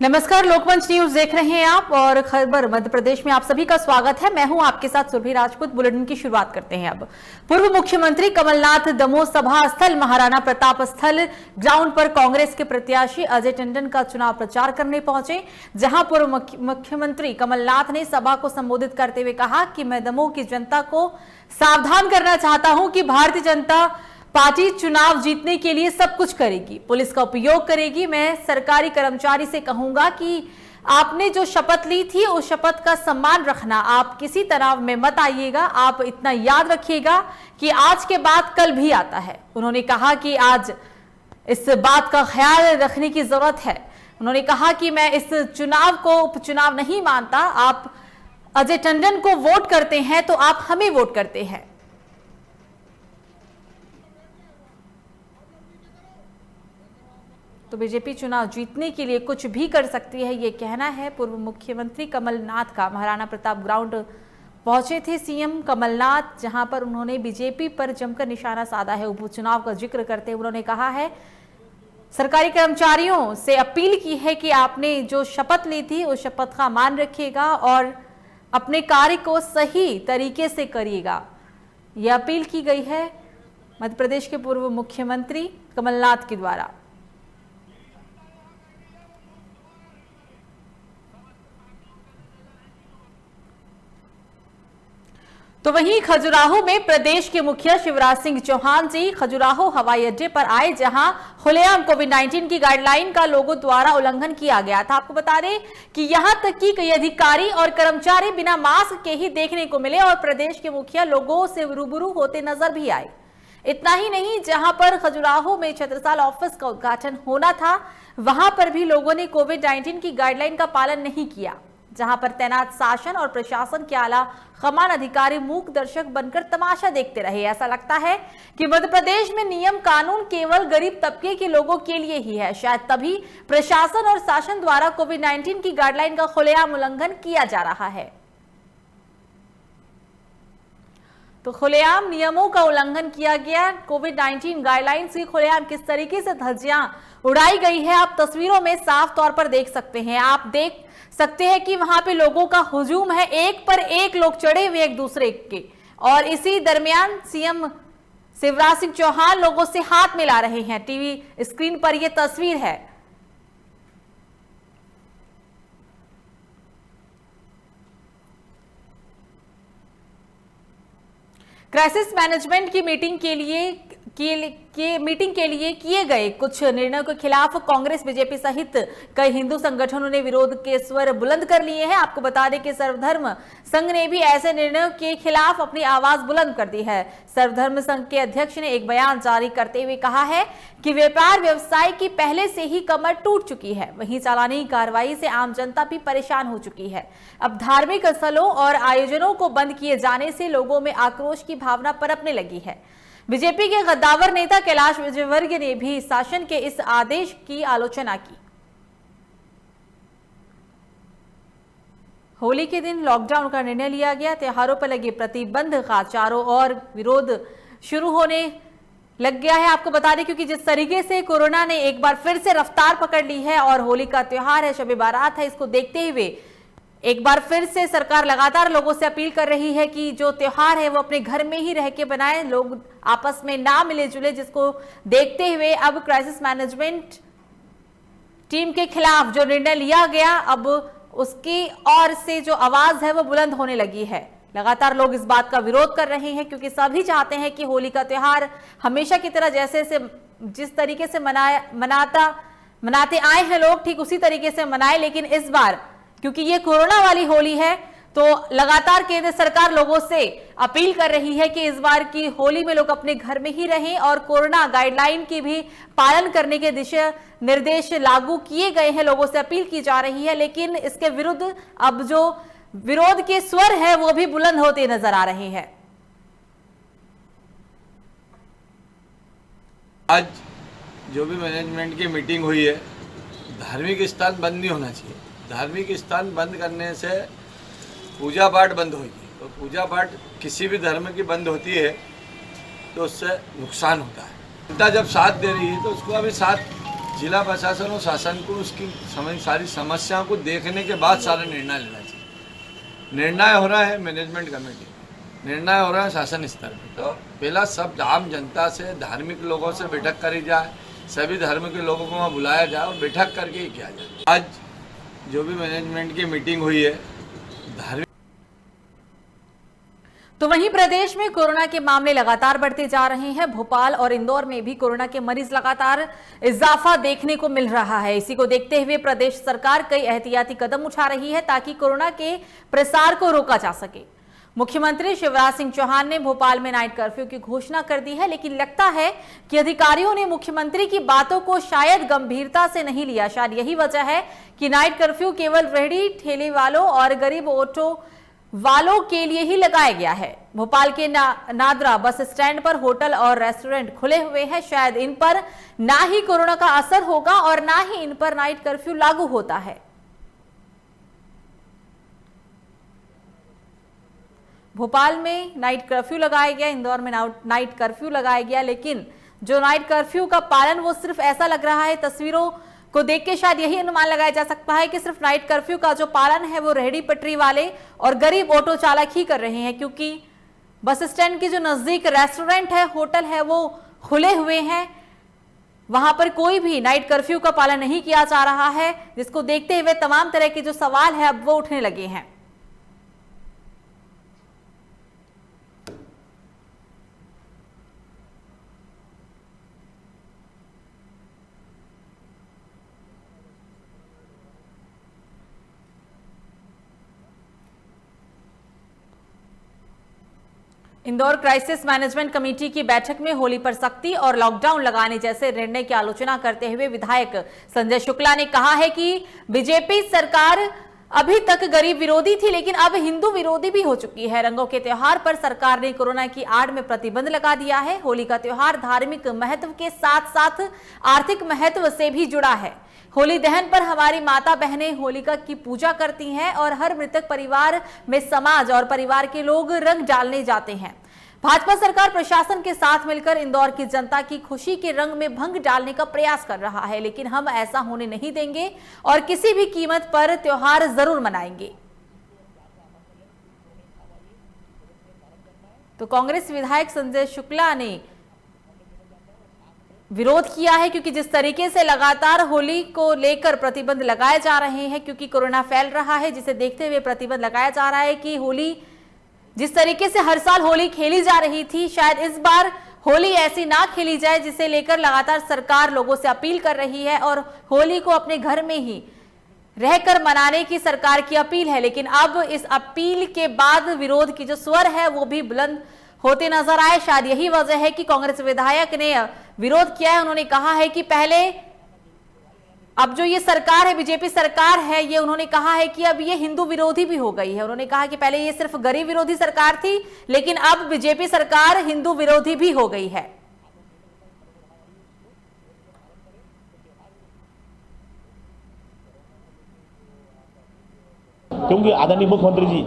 नमस्कार, लोकमंच न्यूज देख रहे हैं आप और खबर मध्य प्रदेश में आप सभी का स्वागत है। मैं हूं आपके साथ सुरभि राजपूत। बुलेटिन की शुरुआत करते हैं। अब पूर्व मुख्यमंत्री कमलनाथ दमोह सभा स्थल महाराणा प्रताप स्थल ग्राउंड पर कांग्रेस के प्रत्याशी अजय टंडन का चुनाव प्रचार करने पहुंचे, जहां पूर्व मुख्यमंत्री कमलनाथ ने सभा को संबोधित करते हुए कहा कि मैं दमोह की जनता को सावधान करना चाहता हूं कि भारतीय जनता पार्टी चुनाव जीतने के लिए सब कुछ करेगी, पुलिस का उपयोग करेगी। मैं सरकारी कर्मचारी से कहूंगा कि आपने जो शपथ ली थी उस शपथ का सम्मान रखना, आप किसी तनाव में मत आइएगा। आप इतना याद रखिएगा कि आज के बाद कल भी आता है। उन्होंने कहा कि आज इस बात का ख्याल रखने की जरूरत है। उन्होंने कहा कि मैं इस चुनाव को उपचुनाव नहीं मानता। आप अजय टंडन को वोट करते हैं तो आप हमें वोट करते हैं। तो बीजेपी चुनाव जीतने के लिए कुछ भी कर सकती है, ये कहना है पूर्व मुख्यमंत्री कमलनाथ का। महाराणा प्रताप ग्राउंड पहुंचे थे सीएम कमलनाथ, जहां पर उन्होंने बीजेपी पर जमकर निशाना साधा है। उपचुनाव का जिक्र करते हुए उन्होंने कहा है, सरकारी कर्मचारियों से अपील की है कि आपने जो शपथ ली थी उस शपथ का मान रखिएगा और अपने कार्य को सही तरीके से करिएगा। यह अपील की गई है मध्य प्रदेश के पूर्व मुख्यमंत्री कमलनाथ के द्वारा। तो वहीं खजुराहो में प्रदेश के मुखिया शिवराज सिंह चौहान जी खजुराहो हवाई अड्डे पर आए, जहां खुलेआम कोविड-19 की गाइडलाइन का लोगों द्वारा उल्लंघन किया गया था। आपको बता दें कि यहां तक कि कई अधिकारी और कर्मचारी बिना मास्क के ही देखने को मिले और प्रदेश के मुखिया लोगों से रूबरू होते नजर भी आए। इतना ही नहीं, जहां पर खजुराहो में छत्रसाल ऑफिस का उद्घाटन होना था, वहां पर भी लोगों ने कोविड-19 की गाइडलाइन का पालन नहीं किया, जहां पर तैनात शासन और प्रशासन के आला कमान अधिकारी मूक दर्शक बनकर तमाशा देखते रहे। ऐसा लगता है कि मध्य प्रदेश में नियम कानून केवल गरीब तबके के लोगों के लिए ही है। शायद तभी प्रशासन और शासन द्वारा कोविड-19 की गाइडलाइन का खुलेआम उल्लंघन किया जा रहा है। तो खुलेआम नियमों का उल्लंघन किया गया। कोविड-19 गाइडलाइंस की खुलेआम किस तरीके से धज्जियां उड़ाई गई है, आप तस्वीरों में साफ तौर पर देख सकते हैं। आप देख सकते हैं कि वहां पे लोगों का हुजूम है, एक पर एक लोग चढ़े हुए एक दूसरे के, और इसी दरमियान सीएम शिवराज सिंह चौहान लोगों से हाथ मिला रहे हैं। टीवी स्क्रीन पर यह तस्वीर है। क्राइसिस मैनेजमेंट की मीटिंग के लिए किए गए कुछ निर्णयों के खिलाफ कांग्रेस, बीजेपी सहित कई हिंदू संगठनों ने विरोध के स्वर बुलंद कर लिए हैं। आपको बता दें कि सर्वधर्म संघ ने भी ऐसे निर्णयों के खिलाफ अपनी आवाज बुलंद कर दी है। सर्वधर्म संघ के अध्यक्ष ने एक बयान जारी करते हुए कहा है कि व्यापार व्यवसाय की पहले से ही कमर टूट चुकी है, वहीं चालानी कार्रवाई से आम जनता भी परेशान हो चुकी है। अब धार्मिक स्थलों और आयोजनों को बंद किए जाने से लोगों में आक्रोश की भावना पनपने लगी है। बीजेपी के गद्दावर नेता कैलाश विजयवर्गीय ने भी शासन के इस आदेश की आलोचना की। होली के दिन लॉकडाउन का निर्णय लिया गया। त्योहारों पर लगे प्रतिबंध का चारों ओर विरोध शुरू होने लग गया है। आपको बता दें, क्योंकि जिस तरीके से कोरोना ने एक बार फिर से रफ्तार पकड़ ली है और होली का त्योहार है, शब-ए बारात है, इसको देखते हुए एक बार फिर से सरकार लगातार लोगों से अपील कर रही है कि जो त्योहार है वो अपने घर में ही रह के बनाएं, लोग आपस में ना मिले जुले, जिसको देखते हुए अब क्राइसिस मैनेजमेंट टीम के खिलाफ जो निर्णय लिया गया, अब उसकी ओर से जो आवाज है वो बुलंद होने लगी है। लगातार लोग इस बात का विरोध कर रहे हैं, क्योंकि सभी चाहते हैं कि होली का त्योहार हमेशा की तरह जिस तरीके से मनाते आए हैं लोग, ठीक उसी तरीके से मनाए। लेकिन इस बार क्योंकि ये कोरोना वाली होली है, तो लगातार केंद्र सरकार लोगों से अपील कर रही है कि इस बार की होली में लोग अपने घर में ही रहें और कोरोना गाइडलाइन की भी पालन करने के दिशा निर्देश लागू किए गए हैं, लोगों से अपील की जा रही है। लेकिन इसके विरुद्ध अब जो विरोध के स्वर है वो भी बुलंद होते नजर आ रहे हैं। आज जो भी मैनेजमेंट की मीटिंग हुई है, धार्मिक स्थान बंद नहीं होना चाहिए। धार्मिक स्थान बंद करने से पूजा पाठ बंद होगी, और पूजा पाठ किसी भी धर्म की बंद होती है तो उससे नुकसान होता है। जनता जब साथ दे रही है तो उसको अभी साथ जिला प्रशासन और शासन को उसकी सारी समस्याओं को देखने के बाद सारा निर्णय लेना चाहिए। निर्णय हो रहा है मैनेजमेंट कमेटी, निर्णय हो रहा है शासन स्तर पर। तो पहला सब आम जनता से, धार्मिक लोगों से बैठक करी जाए, सभी धर्म के लोगों को वहाँ बुलाया जाए और बैठक करके ही किया जाए। आज जो भी मैनेजमेंट की मीटिंग हुई है धार्मिक। तो वहीं प्रदेश में कोरोना के मामले लगातार बढ़ते जा रहे हैं। भोपाल और इंदौर में भी कोरोना के मरीज लगातार इजाफा देखने को मिल रहा है। इसी को देखते हुए प्रदेश सरकार कई एहतियाती कदम उठा रही है ताकि कोरोना के प्रसार को रोका जा सके। मुख्यमंत्री शिवराज सिंह चौहान ने भोपाल में नाइट कर्फ्यू की घोषणा कर दी है, लेकिन लगता है कि अधिकारियों ने मुख्यमंत्री की बातों को शायद गंभीरता से नहीं लिया। शायद यही वजह है कि नाइट कर्फ्यू केवल रेहड़ी ठेले वालों और गरीब ऑटो वालों के लिए ही लगाया गया है। भोपाल के नादरा बस स्टैंड पर होटल और रेस्टोरेंट खुले हुए हैं। शायद इन पर ना ही कोरोना का असर होगा और ना ही इन पर नाइट कर्फ्यू लागू होता है। भोपाल में नाइट कर्फ्यू लगाया गया, इंदौर में नाइट कर्फ्यू लगाया गया, लेकिन जो नाइट कर्फ्यू का पालन वो सिर्फ ऐसा लग रहा है, तस्वीरों को देख के शायद यही अनुमान लगाया जा सकता है कि सिर्फ नाइट कर्फ्यू का जो पालन है वो रेहड़ी पटरी वाले और गरीब ऑटो चालक ही कर रहे हैं, क्योंकि बस स्टैंड के जो नजदीक रेस्टोरेंट है, होटल है, वो खुले हुए हैं। वहां पर कोई भी नाइट कर्फ्यू का पालन नहीं किया जा रहा है, जिसको देखते हुए तमाम तरह के जो सवाल है अब वो उठने लगे हैं। इंदौर क्राइसिस मैनेजमेंट कमेटी की बैठक में होली पर सख्ती और लॉकडाउन लगाने जैसे निर्णय की आलोचना करते हुए विधायक संजय शुक्ला ने कहा है कि बीजेपी सरकार अभी तक गरीब विरोधी थी, लेकिन अब हिंदू विरोधी भी हो चुकी है। रंगों के त्योहार पर सरकार ने कोरोना की आड़ में प्रतिबंध लगा दिया है। होली का त्योहार धार्मिक महत्व के साथ साथ आर्थिक महत्व से भी जुड़ा है। होली दहन पर हमारी माता बहनें होलिका की पूजा करती हैं और हर मृतक परिवार में समाज और परिवार के लोग रंग डालने जाते हैं। भाजपा सरकार प्रशासन के साथ मिलकर इंदौर की जनता की खुशी के रंग में भंग डालने का प्रयास कर रहा है, लेकिन हम ऐसा होने नहीं देंगे और किसी भी कीमत पर त्योहार जरूर मनाएंगे। तो कांग्रेस विधायक संजय शुक्ला ने विरोध किया है, क्योंकि जिस तरीके से लगातार होली को लेकर प्रतिबंध लगाए जा रहे हैं, क्योंकि कोरोना फैल रहा है, जिसे देखते हुए प्रतिबंध लगाया जा रहा है कि होली जिस तरीके से हर साल होली खेली जा रही थी, शायद इस बार होली ऐसी ना खेली जाए, जिसे लेकर लगातार सरकार लोगों से अपील कर रही है और होली को अपने घर में ही रहकर मनाने की सरकार की अपील है। लेकिन अब इस अपील के बाद विरोध की जो स्वर है वो भी बुलंद होते नजर आए। शायद यही वजह है कि कांग्रेस विधायक ने विरोध किया है। उन्होंने कहा है कि पहले अब जो ये सरकार है, बीजेपी सरकार है, ये उन्होंने कहा है कि अब ये हिंदू विरोधी भी हो गई है। उन्होंने कहा कि पहले ये सिर्फ गरीब विरोधी सरकार थी, लेकिन अब बीजेपी सरकार हिंदू विरोधी भी हो गई है। क्योंकि आदरणीय मुख्यमंत्री जी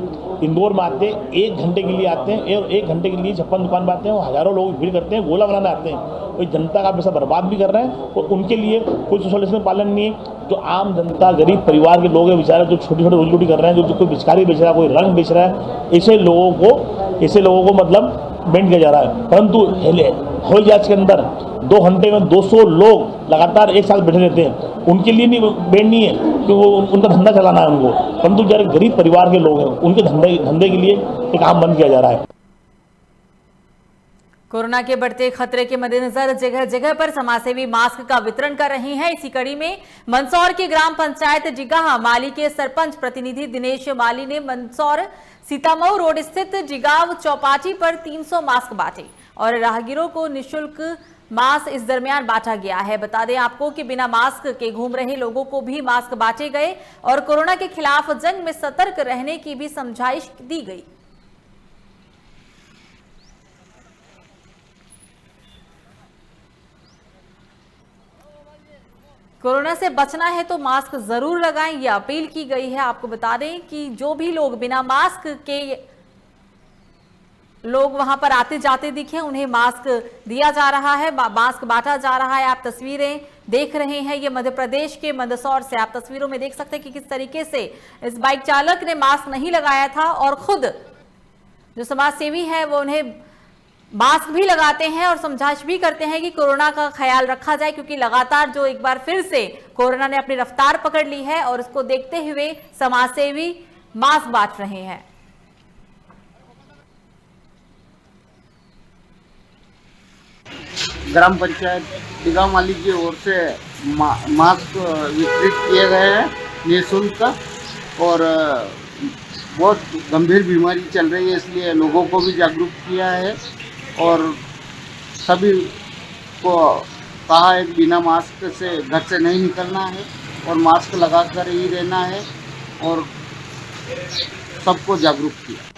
इंदौर में आते हैं, 1 घंटे के लिए आते हैं और 1 घंटे के लिए 56 दुकान पर आते हैं और हजारों लोग भीड़ करते हैं, गोला बनाने आते हैं। कोई जनता का पैसा बर्बाद भी कर रहे हैं और उनके लिए कोई सोशलिज्म पालन नहीं है। जो आम जनता, गरीब परिवार के लोग हैं बेचारे, जो छोटी छोटी रोजी रोटी कर रहे हैं, जो कोई पिचकारी बेच रहा है, कोई रंग बेच रहा है, ऐसे लोगों को मतलब बैंड किया जा रहा है। परंतु हवाई जहाज के अंदर 2 घंटे में 200 लोग लगातार एक साथ बैठे रहते हैं, उनके लिए नहीं बैंड नहीं है, क्योंकि वो उनका धंधा चलाना है उनको। परंतु जो गरीब परिवार के लोग हैं उनके धंधे के लिए एक काम बंद किया जा रहा है। कोरोना के बढ़ते खतरे के मद्देनजर जगह जगह पर समाजसेवी मास्क का वितरण कर रहे हैं। इसी कड़ी में मंदसौर की ग्राम पंचायत जिगाह माली के सरपंच प्रतिनिधि दिनेश माली ने मंदसौर सीतामऊ रोड स्थित जिगाव चौपाटी पर 300 मास्क बांटे और राहगीरों को निःशुल्क मास्क इस दरमियान बांटा गया है। बता दें आपको कि बिना मास्क के घूम रहे लोगों को भी मास्क बांटे गए और कोरोना के खिलाफ जंग में सतर्क रहने की भी समझाइश दी गई। कोरोना से बचना है तो मास्क जरूर लगाएं, ये अपील की गई है। आपको बता दें कि जो भी लोग बिना मास्क के लोग वहां पर आते जाते दिखे, उन्हें मास्क दिया जा रहा है, मास्क बांटा जा रहा है। आप तस्वीरें देख रहे हैं, ये मध्य प्रदेश के मंदसौर से आप तस्वीरों में देख सकते हैं कि किस तरीके से इस बाइक चालक ने मास्क नहीं लगाया था और खुद जो समाज सेवी है वो उन्हें मास्क भी लगाते हैं और समझाइश भी करते हैं कि कोरोना का ख्याल रखा जाए, क्योंकि लगातार जो एक बार फिर से कोरोना ने अपनी रफ्तार पकड़ ली है और उसको देखते हुए समाज सेवी मास्क बांट रहे हैं। ग्राम पंचायत दिगांव माली की ओर से मास्क वितरित किए गए हैं निःशुल्क, और बहुत गंभीर बीमारी चल रही है इसलिए लोगों को भी जागरूक किया है और सभी को कहा है बिना मास्क से घर से नहीं निकलना है और मास्क लगाकर ही रहना है और सबको जागरूक किया।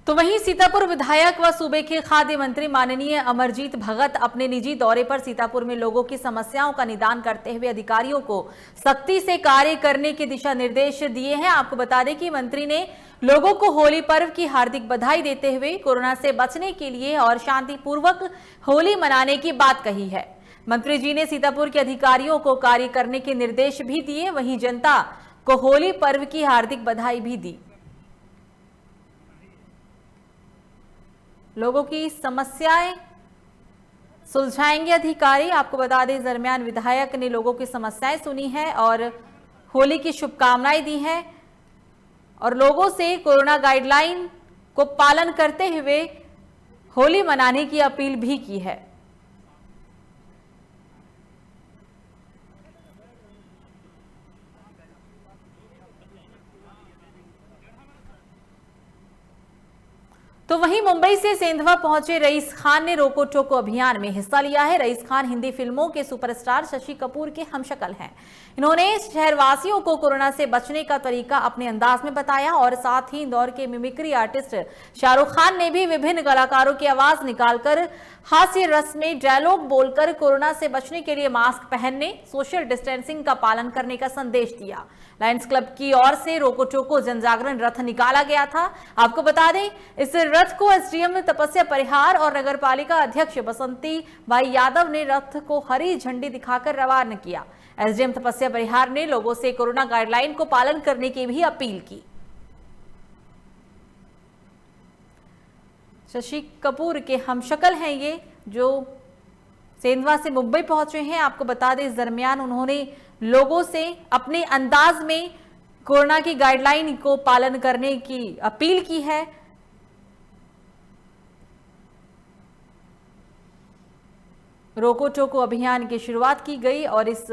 तो वहीं सीतापुर विधायक व सूबे के खाद्य मंत्री माननीय अमरजीत भगत अपने निजी दौरे पर सीतापुर में लोगों की समस्याओं का निदान करते हुए अधिकारियों को सख्ती से कार्य करने के दिशा निर्देश दिए हैं। आपको बता दें कि मंत्री ने लोगों को होली पर्व की हार्दिक बधाई देते हुए कोरोना से बचने के लिए और शांतिपूर्वक होली मनाने की बात कही है। मंत्री जी ने सीतापुर के अधिकारियों को कार्य करने के निर्देश भी दिए, वहीं जनता को होली पर्व की हार्दिक बधाई भी दी। लोगों की समस्याएं सुलझाएंगे अधिकारी। आपको बता दें, इस दरमियान विधायक ने लोगों की समस्याएं सुनी है और होली की शुभकामनाएं दी हैं और लोगों से कोरोना गाइडलाइन को पालन करते हुए होली मनाने की अपील भी की है। तो वहीं मुंबई से सेंधवा पहुंचे रईस खान ने रोको टोको अभियान में हिस्सा लिया है। रईस खान हिंदी फिल्मों के सुपरस्टार शशि कपूर के हमशक्ल हैं। इन्होंने शहरवासियों को कोरोना से बचने का तरीका अपने अंदाज में बताया और साथ ही इंदौर के मिमिक्री आर्टिस्ट शाहरुख खान ने भी विभिन्न कलाकारों की आवाज निकालकर हास्य रस में डायलॉग बोलकर कोरोना से बचने के लिए मास्क पहनने, सोशल डिस्टेंसिंग का पालन करने का संदेश दिया। लायंस क्लब की ओर से रोको टोको जनजागरण रथ निकाला गया था। आपको बता दें, इस रथ को एसडीएम तपस्या परिहार और नगरपालिका अध्यक्ष बसंती भाई यादव ने रथ को हरी झंडी दिखाकर रवाना किया। एसडीएम तपस्या परिहार ने लोगों से कोरोना गाइडलाइन को पालन करने की भी अपील की। शशि कपूर के हमशक्ल हैं ये, जो सेंधवा से मुंबई पहुंचे हैं। आपको बता दें, इस दरमियान उन्होंने लोगों से अपने अंदाज में कोरोना की गाइडलाइन को पालन करने की अपील की है। रोको टोको अभियान की शुरुआत की गई और इस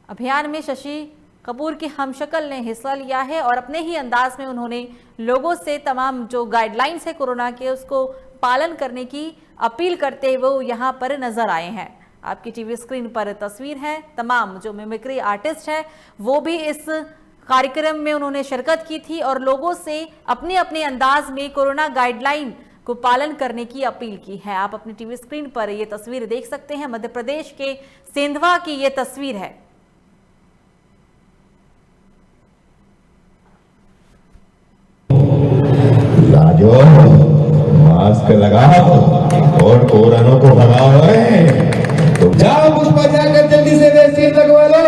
अभियान में शशि कपूर के हमशक्ल ने हिस्सा लिया है और अपने ही अंदाज में उन्होंने लोगों से तमाम जो गाइडलाइंस है कोरोना के उसको पालन करने की अपील करते हुए वो यहाँ पर नजर आए हैं। आपकी टीवी स्क्रीन पर तस्वीर है। तमाम जो मिमिक्री आर्टिस्ट है वो भी इस कार्यक्रम में उन्होंने शिरकत की थी और लोगों से अपने अपने अंदाज में कोरोना गाइडलाइन को पालन करने की अपील की है। आप अपनी टीवी स्क्रीन पर ये तस्वीर देख सकते हैं। मध्य प्रदेश के सेंधवा की ये तस्वीर है। मास्क लगाओ और कोरोना को भगाओ। तो जाओ उस पर जाकर जल्दी से वैक्सीन लगवा लो,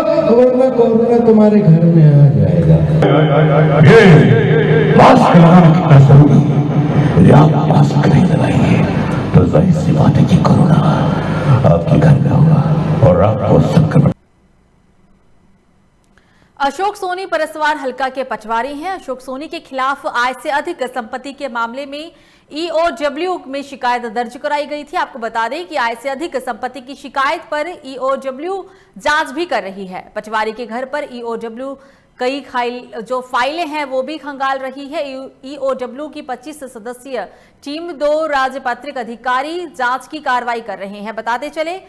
कोरोना तुम्हारे घर में आ जाएगा। मास्क लगाना कितना जरूरी है। आप मास्क नहीं लगाएंगे तो जाहिर सी बात है कि कोरोना आपके घर में होगा और आपको संक्रमण। अशोक सोनी परसवार हल्का के पटवारी हैं। अशोक सोनी के खिलाफ आय से अधिक संपत्ति के मामले में ईओडब्ल्यू में शिकायत दर्ज कराई गई थी। आपको बता दें कि आय से अधिक संपत्ति की शिकायत पर ईओडब्ल्यू जांच भी कर रही है। पटवारी के घर पर ईओडब्ल्यू कई जो फाइलें हैं वो भी खंगाल रही है। ईओडब्ल्यू की 25 सदस्यीय टीम 2 राजपत्रित अधिकारी जांच की कार्रवाई कर रहे हैं। बताते चले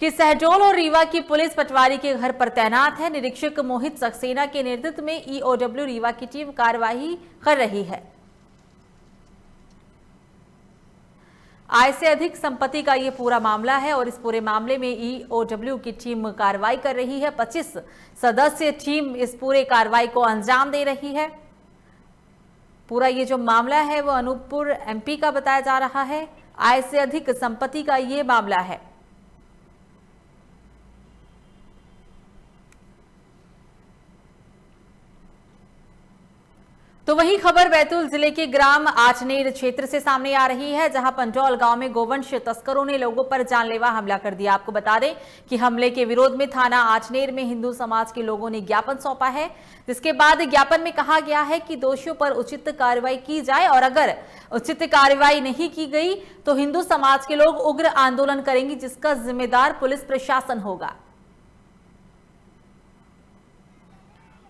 कि सहडोल और रीवा की पुलिस पटवारी के घर पर तैनात है। निरीक्षक मोहित सक्सेना के नेतृत्व में ईओडब्ल्यू रीवा की टीम कार्रवाई कर रही है। आय से अधिक संपत्ति का ये पूरा मामला है और इस पूरे मामले में ईओडब्ल्यू की टीम कार्रवाई कर रही है। 25 सदस्यीय टीम इस पूरे कार्रवाई को अंजाम दे रही है। पूरा ये जो मामला है वो अनूपपुर एमपी का बताया जा रहा है। आय से अधिक संपत्ति का ये मामला है। तो वही खबर बैतूल जिले के ग्राम आचनेर क्षेत्र से सामने आ रही है, जहां पंजौल गांव में गोवंश तस्करों ने लोगों पर जानलेवा हमला कर दिया। आपको बता दें कि हमले के विरोध में थाना आचनेर में हिंदू समाज के लोगों ने ज्ञापन सौंपा है, जिसके बाद ज्ञापन में कहा गया है कि दोषियों पर उचित कार्रवाई की जाए और अगर उचित कार्रवाई नहीं की गई तो हिंदू समाज के लोग उग्र आंदोलन करेंगे, जिसका जिम्मेदार पुलिस प्रशासन होगा।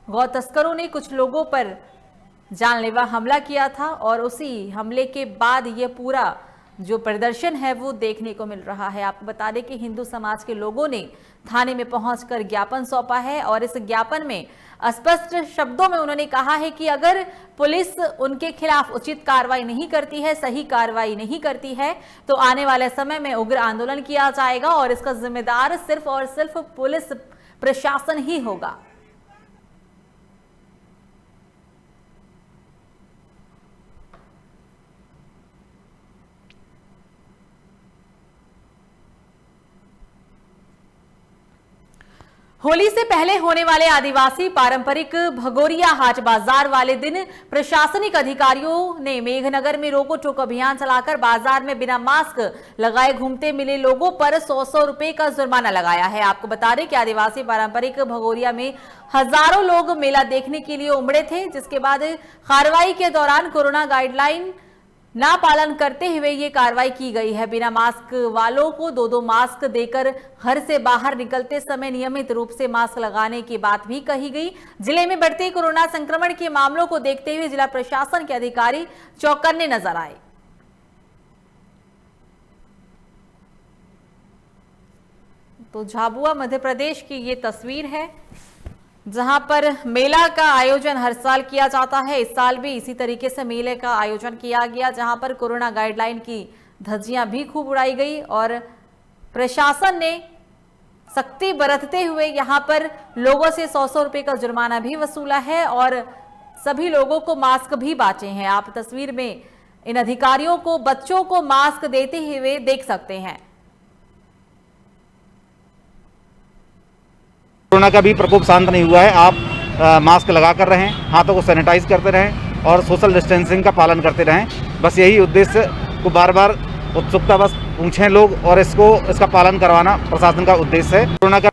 गौ तस्करों ने कुछ लोगों पर जानलेवा हमला किया था और उसी हमले के बाद ये पूरा जो प्रदर्शन है वो देखने को मिल रहा है। आपको बता दें कि हिंदू समाज के लोगों ने थाने में पहुंचकर ज्ञापन सौंपा है और इस ज्ञापन में स्पष्ट शब्दों में उन्होंने कहा है कि अगर पुलिस उनके खिलाफ उचित कार्रवाई नहीं करती है, सही कार्रवाई नहीं करती है, तो आने वाले समय में उग्र आंदोलन किया जाएगा और इसका जिम्मेदार सिर्फ और सिर्फ पुलिस प्रशासन ही होगा। होली से पहले होने वाले आदिवासी पारंपरिक भगोरिया हाट बाजार वाले दिन प्रशासनिक अधिकारियों ने मेघनगर में रोको टोको अभियान चलाकर बाजार में बिना मास्क लगाए घूमते मिले लोगों पर 100-100 रुपए का जुर्माना लगाया है। आपको बता दें कि आदिवासी पारंपरिक भगोरिया में हजारों लोग मेला देखने के लिए उमड़े थे, जिसके बाद कार्रवाई के दौरान कोरोना गाइडलाइन ना पालन करते हुए ये कार्रवाई की गई है। बिना मास्क वालों को 2-2 मास्क देकर घर से बाहर निकलते समय नियमित रूप से मास्क लगाने की बात भी कही गई। जिले में बढ़ते कोरोना संक्रमण के मामलों को देखते हुए जिला प्रशासन के अधिकारी चौकन्ने नजर आए। तो झाबुआ मध्य प्रदेश की ये तस्वीर है, जहां पर मेला का आयोजन हर साल किया जाता है। इस साल भी इसी तरीके से मेले का आयोजन किया गया, जहां पर कोरोना गाइडलाइन की धज्जियां भी खूब उड़ाई गई और प्रशासन ने सख्ती बरतते हुए यहां पर लोगों से 100-100 रुपए का जुर्माना भी वसूला है और सभी लोगों को मास्क भी बांटे हैं। आप तस्वीर में इन अधिकारियों को बच्चों को मास्क देते हुए देख सकते हैं। कोरोना का भी प्रकोप शांत नहीं हुआ है। आप मास्क लगा कर रहें, हाथों को सैनिटाइज करते रहें और सोशल डिस्टेंसिंग का पालन करते रहें। बस यही उद्देश्य को बार बार उत्सुकता बस पूछें लोग और इसका पालन करवाना प्रशासन का उद्देश्य है। कोरोना का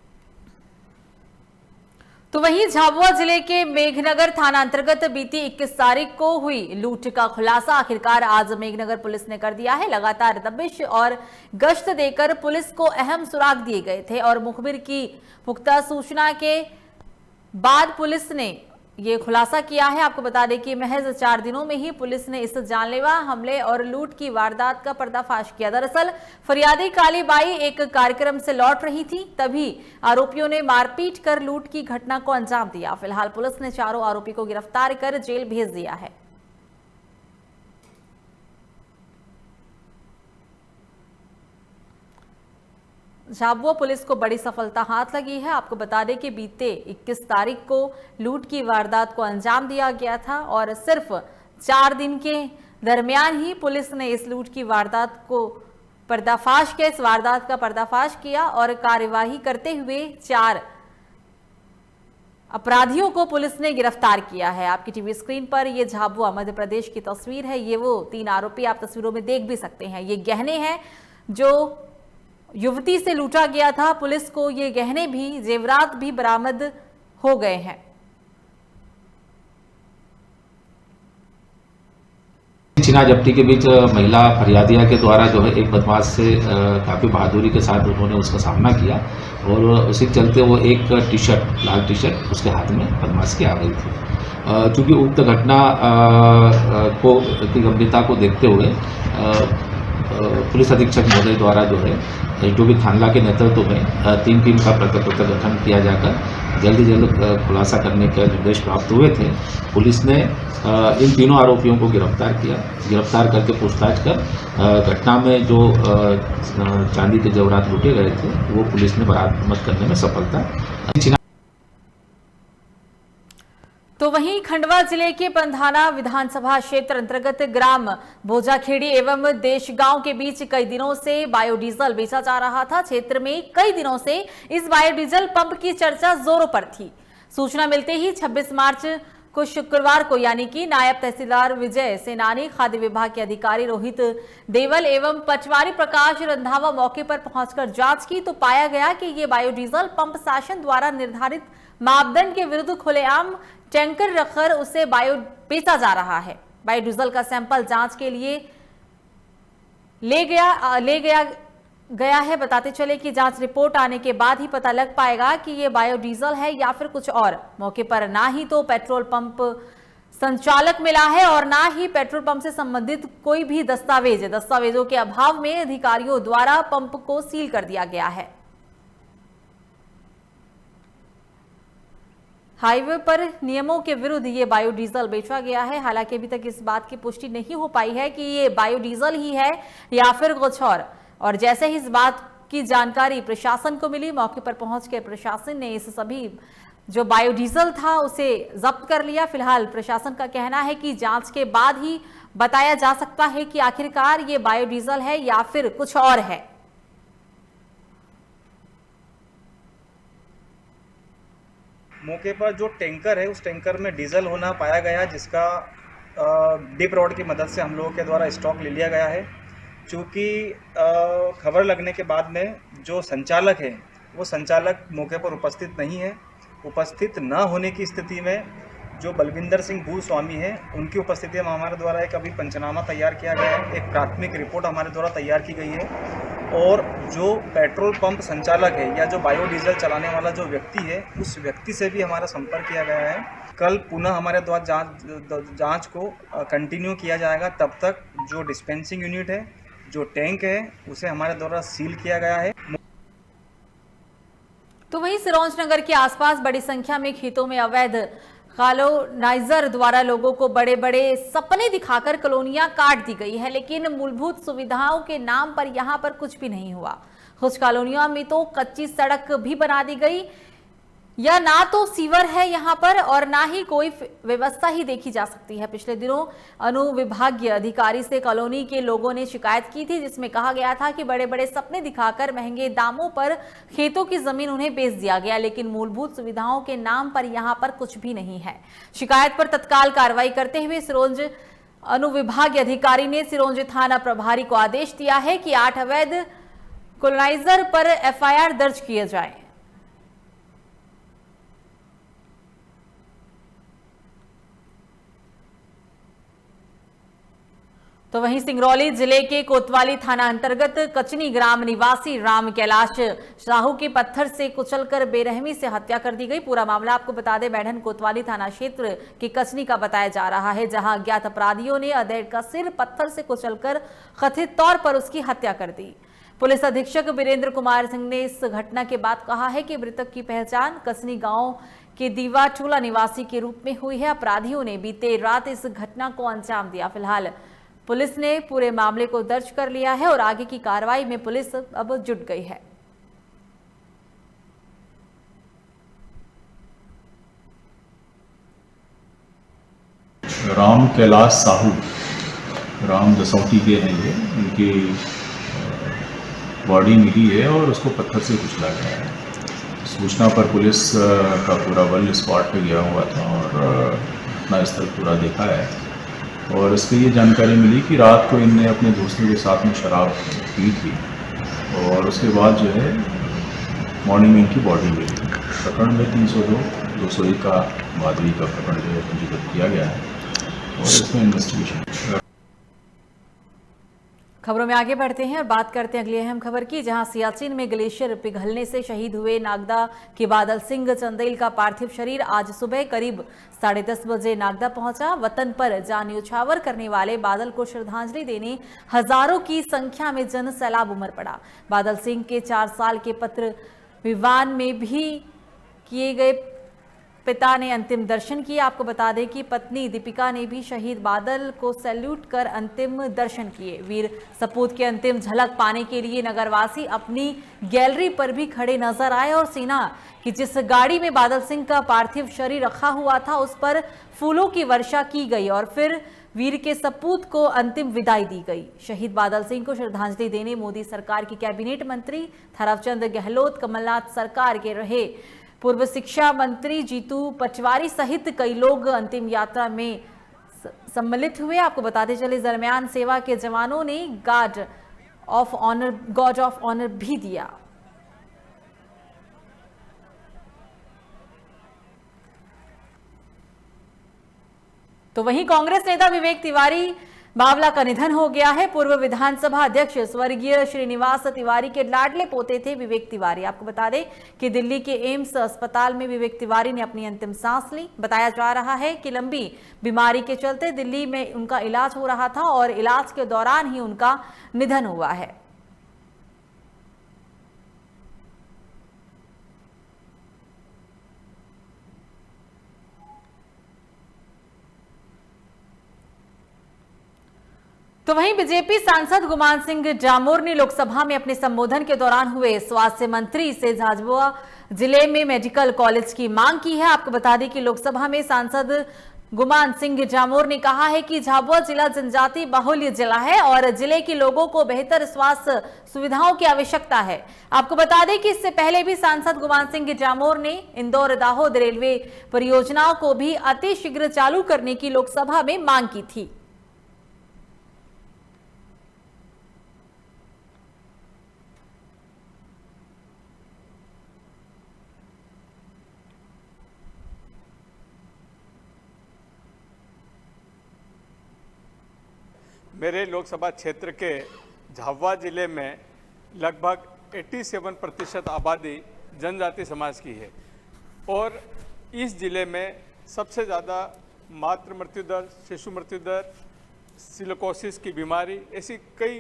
तो वहीं झाबुआ जिले के मेघनगर थाना अंतर्गत बीती 21 तारीख को हुई लूट का खुलासा आखिरकार आज मेघनगर पुलिस ने कर दिया है। लगातार दबिश और गश्त देकर पुलिस को अहम सुराग दिए गए थे और मुखबिर की पुख्ता सूचना के बाद पुलिस ने ये खुलासा किया है। आपको बता दें कि महज 4 दिनों में ही पुलिस ने इस जानलेवा हमले और लूट की वारदात का पर्दाफाश किया। दरअसल फरियादी कालीबाई एक कार्यक्रम से लौट रही थी, तभी आरोपियों ने मारपीट कर लूट की घटना को अंजाम दिया। फिलहाल पुलिस ने चारों आरोपी को गिरफ्तार कर जेल भेज दिया है। झाबुआ पुलिस को बड़ी सफलता हाथ लगी है। आपको बता दें कि बीते 21 तारीख को लूट की वारदात को अंजाम दिया गया था और सिर्फ 4 दिन के दरमियान ही पुलिस ने इस लूट की वारदात को पर्दाफाश किया, इस वारदात का पर्दाफाश किया और कार्यवाही करते हुए 4 अपराधियों को पुलिस ने गिरफ्तार किया है। आपकी टीवी स्क्रीन पर ये झाबुआ मध्य प्रदेश की तस्वीर है। ये वो 3 आरोपी आप तस्वीरों में देख भी सकते हैं। ये गहने हैं जो युवती से लूटा गया था। पुलिस को ये गहने भी, जेवरात भी बरामद हो गए हैं। छीना झपटी के बीच महिला फरियादिया के द्वारा जो है एक बदमाश से काफ़ी बहादुरी के साथ उन्होंने उसका सामना किया और उसी के चलते वो एक टी-शर्ट, लाल टी-शर्ट उसके हाथ में बदमाश की आ गई थी। चूँकि उक्त घटना की गंभीरता को देखते हुए पुलिस अधीक्षक महोदय द्वारा जो है जो भी थानला के नेतृत्व में 3 टीम का पृथक गठन किया जाकर जल्द खुलासा करने के निर्देश प्राप्त हुए थे। पुलिस ने इन तीनों आरोपियों को गिरफ्तार किया। गिरफ्तार करके पूछताछ कर घटना में जो चांदी के जेवरात लूटे गए थे वो पुलिस ने बरामद करने में सफलता। तो वहीं खंडवा जिले के पंधाना विधानसभा क्षेत्र अंतर्गत ग्राम भोजाखेड़ी एवं देशगांव के बीच कई दिनों से बायोडीजल बेचा जा रहा था। क्षेत्र में कई दिनों से इस बायोडीजल पंप की चर्चा जोरों पर थी। सूचना मिलते ही 26 मार्च को शुक्रवार को यानी कि नायब तहसीलदार विजय सेनानी, खाद्य विभाग के अधिकारी रोहित देवल एवं पटवारी प्रकाश रंधावा मौके पर पहुंचकर जांच की तो पाया गया कि ये बायोडीजल पंप शासन द्वारा निर्धारित मापदंड के विरुद्ध खुलेआम टैंकर रखकर उसे बेचा जा रहा है। बायोडीजल का सैंपल जांच के लिए ले गया है। बताते चले कि जांच रिपोर्ट आने के बाद ही पता लग पाएगा कि ये बायोडीजल है या फिर कुछ और। मौके पर ना ही तो पेट्रोल पंप संचालक मिला है और ना ही पेट्रोल पंप से संबंधित कोई भी दस्तावेज है। दस्तावेजों के अभाव में अधिकारियों द्वारा पंप को सील कर दिया गया है। हाईवे पर नियमों के विरुद्ध ये बायोडीजल बेचा गया है। हालांकि अभी तक इस बात की पुष्टि नहीं हो पाई है कि ये बायोडीजल ही है या फिर कुछ और जैसे ही इस बात की जानकारी प्रशासन को मिली, मौके पर पहुंचकर प्रशासन ने इस सभी जो बायोडीजल था उसे जब्त कर लिया। फिलहाल प्रशासन का कहना है कि जांच के बाद ही बताया जा सकता है कि आखिरकार ये बायोडीजल है या फिर कुछ और है। मौके पर जो टैंकर है उस टैंकर में डीजल होना पाया गया, जिसका डिप रॉड की मदद से हम लोगों के द्वारा स्टॉक ले लिया गया है। चूँकि खबर लगने के बाद में जो संचालक है वो संचालक मौके पर उपस्थित नहीं है। उपस्थित न होने की स्थिति में जो बलविंदर सिंह भूस्वामी है उनकी उपस्थिति में हमारे द्वारा एक अभी पंचनामा तैयार किया गया है। एक प्राथमिक रिपोर्ट हमारे द्वारा तैयार की गई है और जो पेट्रोल पंप संचालक है या जो बायोडीजल चलाने वाला जो व्यक्ति है उस व्यक्ति से भी हमारा संपर्क किया गया है। कल पुनः हमारे द्वारा जांच को कंटिन्यू किया जाएगा। तब तक जो डिस्पेंसिंग यूनिट है, जो टैंक है, उसे हमारे द्वारा सील किया गया है। तो वहीं सिरोंज नगर के आसपास बड़ी संख्या में खेतों में अवैध कॉलोनाइजर द्वारा लोगों को बड़े बड़े सपने दिखाकर कॉलोनियां काट दी गई है, लेकिन मूलभूत सुविधाओं के नाम पर यहां पर कुछ भी नहीं हुआ। कुछ कॉलोनियों में तो कच्ची सड़क भी बना दी गई, या ना तो सीवर है यहां पर और ना ही कोई व्यवस्था ही देखी जा सकती है। पिछले दिनों अनुविभागीय अधिकारी से कॉलोनी के लोगों ने शिकायत की थी, जिसमें कहा गया था कि बड़े बड़े सपने दिखाकर महंगे दामों पर खेतों की जमीन उन्हें बेच दिया गया, लेकिन मूलभूत सुविधाओं के नाम पर यहां पर कुछ भी नहीं है। शिकायत पर तत्काल कार्रवाई करते हुए सिरोंज अनुविभागीय अधिकारी ने सिरोंज थाना प्रभारी को आदेश दिया है कि 8 अवैध कॉलोनाइजर पर FIR दर्ज किए जाए। तो वहीं सिंगरौली जिले के कोतवाली थाना अंतर्गत कचनी ग्राम निवासी राम कैलाश साहू की पत्थर से कुचलकर बेरहमी से हत्या कर दी गई। पूरा मामला आपको बता दें, बैढन कोतवाली थाना क्षेत्र के कचनी का बताया जा रहा है, जहां अज्ञात अपराधियों ने अधेड़ का सिर पत्थर से कुचलकर कथित तौर पर उसकी हत्या कर दी। पुलिस अधीक्षक वीरेंद्र कुमार सिंह ने इस घटना के बाद कहा है कि मृतक की पहचान कचनी गांव के दीवा टोला निवासी के रूप में हुई है। अपराधियों ने बीते रात इस घटना को अंजाम दिया। फिलहाल पुलिस ने पूरे मामले को दर्ज कर लिया है और आगे की कार्रवाई में पुलिस अब जुट गई है। राम कैलाश साहू राम दसौटी के हैं ये, उनकी बॉडी मिली है और उसको पत्थर से कुचला गया है। सूचना पर पुलिस का पूरा बल स्पॉट पे गया हुआ था और अपना स्थल पूरा देखा है और इस पर ये जानकारी मिली कि रात को इनने अपने दोस्तों के साथ में शराब पी थी और उसके बाद जो है मॉर्निंग में इनकी बॉडी मिली। प्रकरण में 302, 201 का भादवी का प्रकरण जो है पंजीबद्ध किया गया है और इसमें इन्वेस्टिगेशन। खबरों में आगे बढ़ते हैं और बात करते हैं अगली अहम खबर की, जहां सियाचिन में ग्लेशियर पिघलने से शहीद हुए नागदा के बादल सिंह चंदेल का पार्थिव शरीर आज सुबह करीब 10:30 बजे नागदा पहुंचा। वतन पर जान न्यौछावर करने वाले बादल को श्रद्धांजलि देने हजारों की संख्या में जन सैलाब उमड़ पड़ा। बादल सिंह के 4 साल के पत्र विवान में भी किए गए पिता ने अंतिम दर्शन किए। आपको बता दें कि पत्नी दीपिका ने भी शहीद बादल को सैल्यूट कर अंतिम दर्शन किए। वीर सपूत की अंतिम झलक पाने के लिए नगरवासी अपनी गैलरी पर भी खड़े नजर आए और सेना की जिस गाड़ी में बादल सिंह का पार्थिव शरीर रखा हुआ था उस पर फूलों की वर्षा की गई और फिर वीर के सपूत को अंतिम विदाई दी गई। शहीद बादल सिंह को श्रद्धांजलि देने मोदी सरकार की कैबिनेट मंत्री थावरचंद गहलोत, कमलनाथ सरकार के रहे पूर्व शिक्षा मंत्री जीतू पटवारी सहित कई लोग अंतिम यात्रा में सम्मिलित हुए। आपको बताते चले दरमियान सेवा के जवानों ने गार्ड ऑफ ऑनर भी दिया। तो वहीं कांग्रेस नेता विवेक तिवारी बावला का निधन हो गया है। पूर्व विधानसभा अध्यक्ष स्वर्गीय श्रीनिवास तिवारी के लाडले पोते थे विवेक तिवारी। आपको बता दें कि दिल्ली के एम्स अस्पताल में विवेक तिवारी ने अपनी अंतिम सांस ली। बताया जा रहा है कि लंबी बीमारी के चलते दिल्ली में उनका इलाज हो रहा था और इलाज के दौरान ही उनका निधन हुआ है। तो वहीं बीजेपी सांसद गुमान सिंह जामोर ने लोकसभा में अपने संबोधन के दौरान हुए स्वास्थ्य मंत्री से झाबुआ जिले में मेडिकल कॉलेज की मांग की है। आपको बता दें कि लोकसभा में सांसद गुमान सिंह जामोर ने कहा है कि झाबुआ जिला जनजाति बाहुल्य जिला है और जिले के लोगों को बेहतर स्वास्थ्य सुविधाओं की आवश्यकता है। आपको बता दें कि इससे पहले भी सांसद गुमान सिंह जामोर ने इंदौर दाहोद रेलवे परियोजनाओं को भी अतिशीघ्र चालू करने की लोकसभा में मांग की थी। मेरे लोकसभा क्षेत्र के झाबुआ जिले में लगभग 87% आबादी जनजाति समाज की है और इस जिले में सबसे ज़्यादा मातृ मृत्यु दर, शिशु मृत्यु दर, सिलिकोसिस की बीमारी, ऐसी कई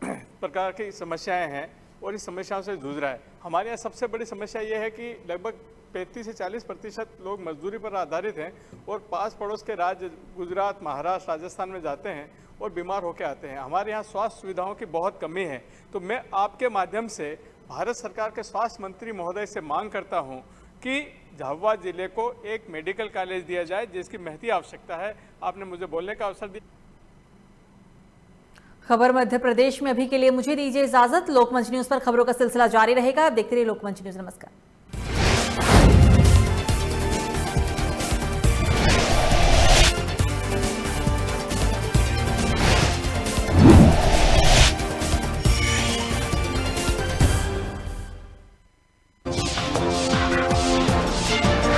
प्रकार की समस्याएं हैं और इस समस्याओं से जूझ रहा है। हमारे यहाँ सबसे बड़ी समस्या ये है कि लगभग 35 से 40% लोग मजदूरी पर आधारित हैं और पास पड़ोस के राज्य गुजरात, महाराष्ट्र, राजस्थान में जाते हैं और बीमार होकर आते हैं। हमारे यहाँ स्वास्थ्य सुविधाओं की बहुत कमी है। तो मैं आपके माध्यम से भारत सरकार के स्वास्थ्य मंत्री महोदय से मांग करता हूँ कि झाबुआ जिले को एक मेडिकल कॉलेज दिया जाए जिसकी महती आवश्यकता है। आपने मुझे बोलने का अवसर दिया। खबर मध्य प्रदेश में अभी के लिए मुझे दीजिए इजाजत। लोकमंच न्यूज पर खबरों का सिलसिला जारी रहेगा। आप देखते रहिए लोकमंच न्यूज। नमस्कार।